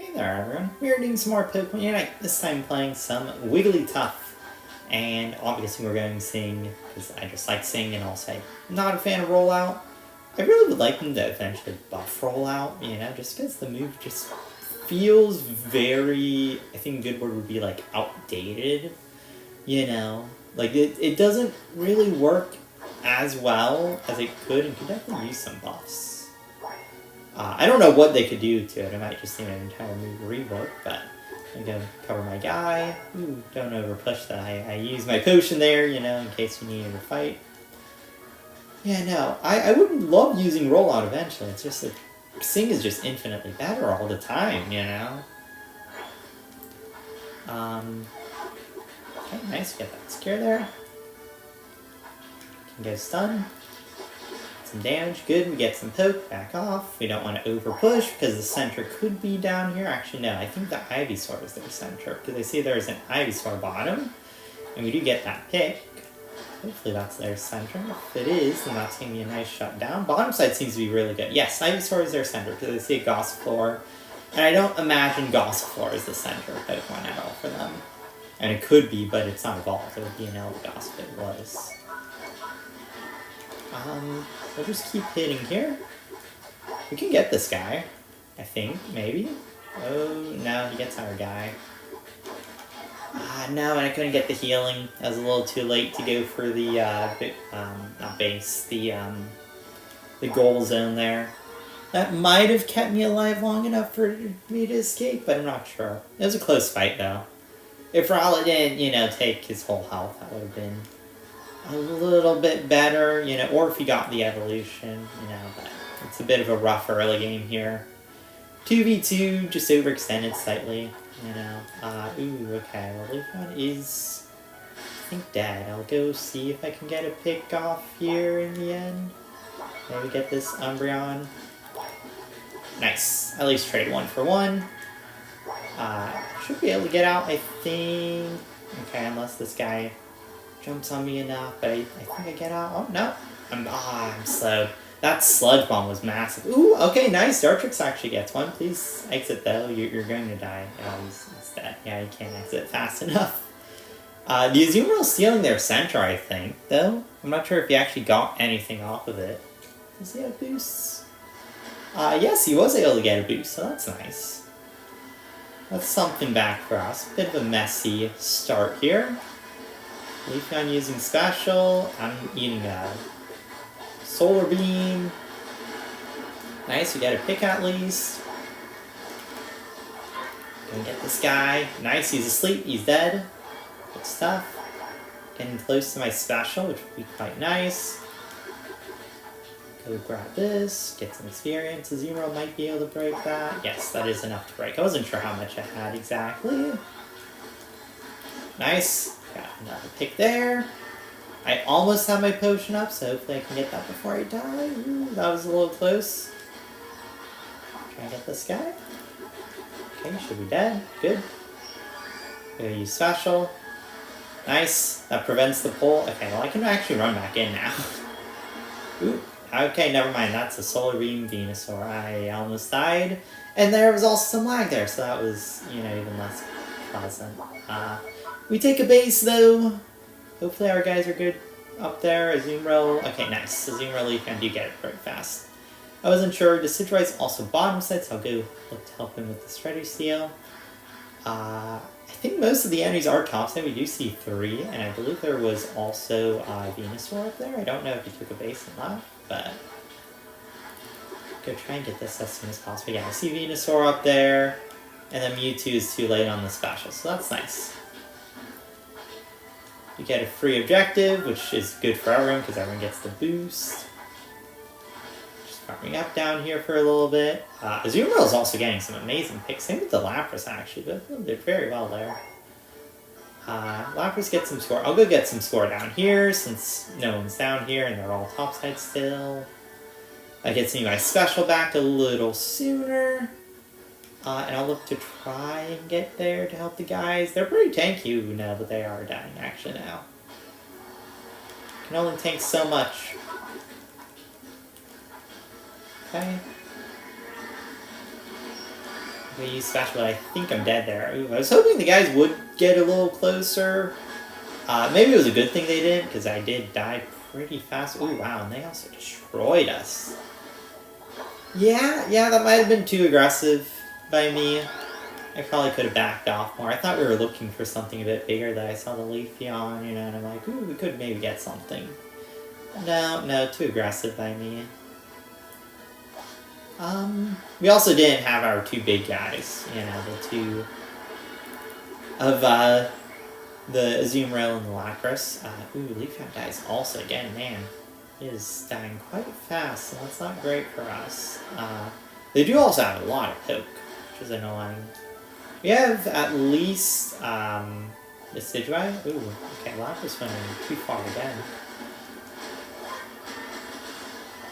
Hey there everyone, we're doing some more Pokemon Unite, this time playing some Wigglytuff. And obviously we're going to sing, because I just like singing, and also I'm not a fan of Rollout. I really would like them to eventually buff Rollout, you know, just because the move just feels very, I think a good word would be like outdated, you know. Like it doesn't really work as well as it could, and could definitely use some buffs. I don't know what they could do to it. I might just need an entire move rework, but I'm going to cover my guy. Ooh, don't overpush that. I use my potion there, you know, in case we need to fight. Yeah, no, I would love using Rollout eventually. It's just that Sing is just infinitely better all the time, you know? Okay, nice. Get that secure there. Can get stun. Some damage, good, we get some poke, back off. We don't want to over push because the center could be down here. Actually, no, I think the Ivysaur is their center because I see there's an Ivysaur bottom, and we do get that pick. Hopefully that's their center. If it is, then that's going to be a nice shutdown. Bottom side seems to be really good. Yes, Ivysaur is their center because I see a Gossifleur, and I don't imagine Gossifleur is the center of Pokemon at all for them. And it could be, but it's not evolved. It would be an Eldegoss if it was. We'll just keep hitting here. We can get this guy, I think, maybe. Oh, no, he gets our guy. No, and I couldn't get the healing. I was a little too late to go for the, not base, the goal zone there. That might have kept me alive long enough for me to escape, but I'm not sure. It was a close fight, though. If Rowlet didn't, you know, take his whole health, that would have been a little bit better, you know, or if he got the evolution, you know, but it's a bit of a rough early game here. 2v2, just overextended slightly, you know. Ooh, okay, well, Leafeon is, I think, dead. I'll go see if I can get a pick off here in the end. Maybe get this Umbreon. Nice. At least trade 1 for 1. Should be able to get out, I think. Okay, unless this guy jumps on me enough, but I think I get out. Oh, no. I'm slow. That Sludge Bomb was massive. Ooh, okay, nice. Dartrix actually gets one. Please exit, though. You're going to die. Oh, he's dead. Yeah, you can't exit fast enough. The Azumarill stealing their center, I think, though. I'm not sure if he actually got anything off of it. Does he have boosts? Yes, he was able to get a boost, so that's nice. That's something back for us. Bit of a messy start here. Leafeon using special. I'm eating a Solar Beam. Nice, we got a pick at least. Gonna get this guy. Nice, he's asleep, he's dead. Good stuff. Getting close to my special, which would be quite nice. Go grab this, get some experience. Azumarill might be able to break that. Yes, that is enough to break. I wasn't sure how much I had exactly. Nice. Got another pick there. I almost have my potion up, so hopefully I can get that before I die. Ooh, that was a little close. Try to get this guy. Okay, should be dead. Good. Gonna use special. Nice. That prevents the pull. Okay, well I can actually run back in now. Ooh. Okay, never mind. That's a Solar Beam Venusaur. I almost died. And there was also some lag there, so that was, you know, even less pleasant. We take a base, though. Hopefully our guys are good up there. Azumarill. Okay, nice. Azumarill, you can do get it very fast. I wasn't sure. Decidueye's also bottom side, so I'll go look to help him with the Shredder Steel. I think most of the enemies are top side. We do see 3, and I believe there was also Venusaur up there. I don't know if he took a base and left, but go try and get this as soon as possible. Yeah, I see Venusaur up there, and then Mewtwo is too late on the special, so that's nice. You get a free objective, which is good for everyone because everyone gets the boost. Just farming up down here for a little bit. Azumarill is also getting some amazing picks. Same with the Lapras, actually. But did very well there. Lapras gets some score. I'll go get some score down here since no one's down here and they're all topside still. That gets me my special back a little sooner. And I'll look to try and get there to help the guys. They're pretty tanky now, but they are dying actually now. Can only tank so much. Okay. I'm gonna use special, but I think I'm dead there. Ooh, I was hoping the guys would get a little closer. Maybe it was a good thing they did, because I did die pretty fast. Ooh, wow, and they also destroyed us. Yeah, that might have been too aggressive by me. I probably could have backed off more. I thought we were looking for something a bit bigger that I saw the Leafeon, you know, and I'm like, ooh, we could maybe get something. No, too aggressive by me. We also didn't have our two big guys, you know, the two of, the Azumarill and the Lapras. Ooh, Leafeon dies also again, man. He is dying quite fast, so that's not great for us. They do also have a lot of poke, which is annoying. We have at least, Decidueye. Ooh, okay, Lapras went too far again.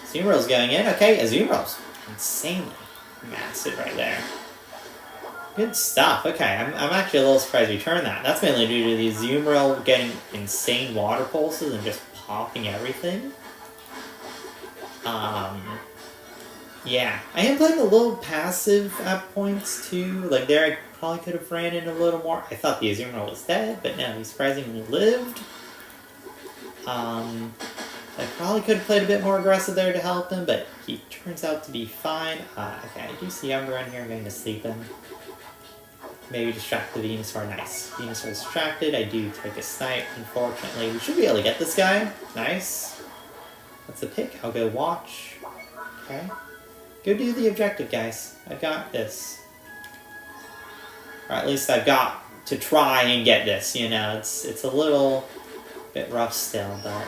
Azumarill's going in. Okay, Azumarill's insanely massive right there. Good stuff. Okay, I'm actually a little surprised we turned that. That's mainly due to the Azumarill getting insane water pulses and just popping everything. Yeah. I am playing a little passive at points too. Like there I probably could have ran in a little more. I thought the Azumarill was dead, but no, he surprisingly lived. I probably could have played a bit more aggressive there to help him, but he turns out to be fine. Okay, I do see Umbreon here. I'm going to sleep him. Maybe distract the Venusaur. Nice. Venusaur is distracted. I do take a snipe, unfortunately. We should be able to get this guy. Nice. That's a pick. I'll go watch. Okay. Go do the objective, guys. I've got this. Or at least I've got to try and get this, you know. It's a little bit rough still, but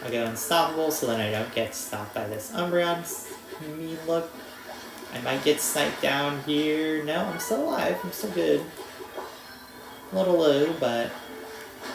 I'll go unstoppable so then I don't get stopped by this Umbreon's mean look. I might get sniped down here. No, I'm still alive. I'm still good. A little low, but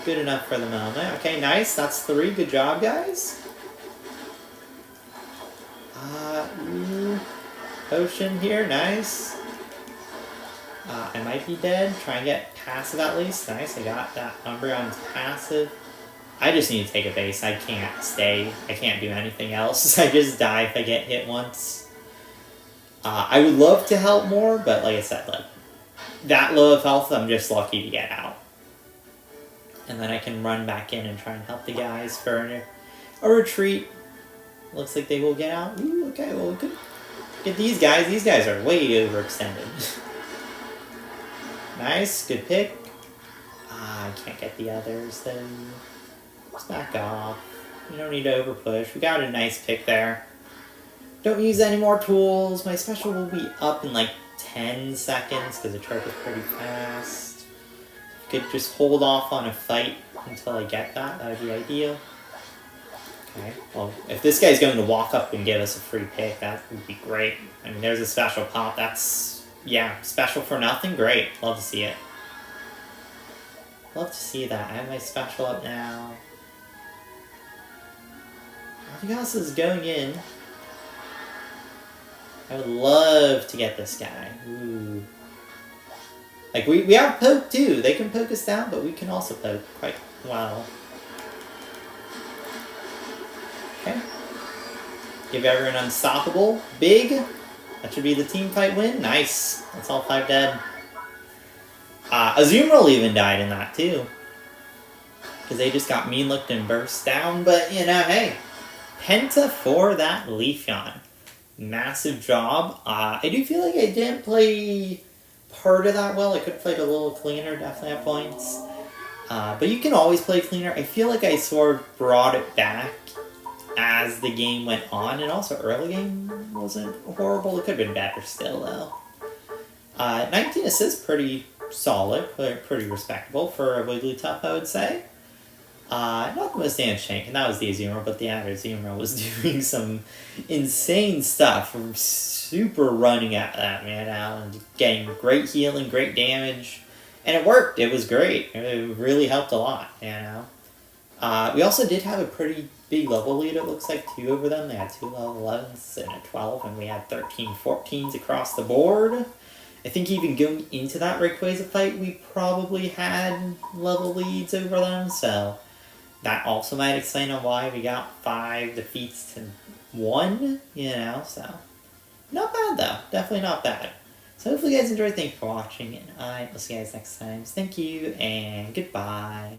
good enough for the moment. Okay, nice. That's 3. Good job, guys. Potion here. Nice. I might be dead. Try and get passive at least. Nice. I got that Umbreon's passive. I just need to take a base. I can't stay. I can't do anything else. I just die if I get hit once. I would love to help more, but like I said, like that low of health, I'm just lucky to get out. And then I can run back in and try and help the guys for a retreat. Looks like they will get out. Ooh, okay, well we could get these guys. These guys are way overextended. Nice, good pick. I can't get the others though. Let's back off. You don't need to overpush. We got a nice pick there. Don't use any more tools. My special will be up in like 10 seconds because the turf is pretty fast. If I could just hold off on a fight until I get that, that would be ideal. Okay, well, if this guy's going to walk up and give us a free pick, that would be great. I mean, there's a special pop. That's, yeah, special for nothing. Great. Love to see it. Love to see that. I have my special up now. Everything else is going in. I would love to get this guy. Ooh. Like, we have poke too. They can poke us down, but we can also poke quite well. Okay. Give everyone unstoppable. Big. That should be the team fight win. Nice. That's all 5 dead. Azumarill even died in that too. Because they just got mean looked and burst down. But, you know, hey. Penta for that Leafeon. Massive job. I do feel like I didn't play part of that well. I could have played a little cleaner, definitely at points. But you can always play cleaner. I feel like I sort of brought it back as the game went on. And also early game wasn't horrible. It could have been better still, though. 19 assists, pretty solid. Pretty respectable for a Wigglytuff, I would say. Not the most damage tank, and that was the Azumarill, but the other Azumarill was doing some insane stuff. From super running at that man out and getting great healing, great damage. And it worked. It was great. It really helped a lot, you know. We also did have a pretty big level lead, it looks like, 2 over them. They had 2 level 11s and a 12, and we had 13 14s across the board. I think even going into that Rayquaza fight, we probably had level leads over them, so that also might explain on why we got 5 defeats to 1, you know, so not bad though. Definitely not bad. So hopefully you guys enjoyed. Thank you for watching, and I will see you guys next time. So thank you, and goodbye.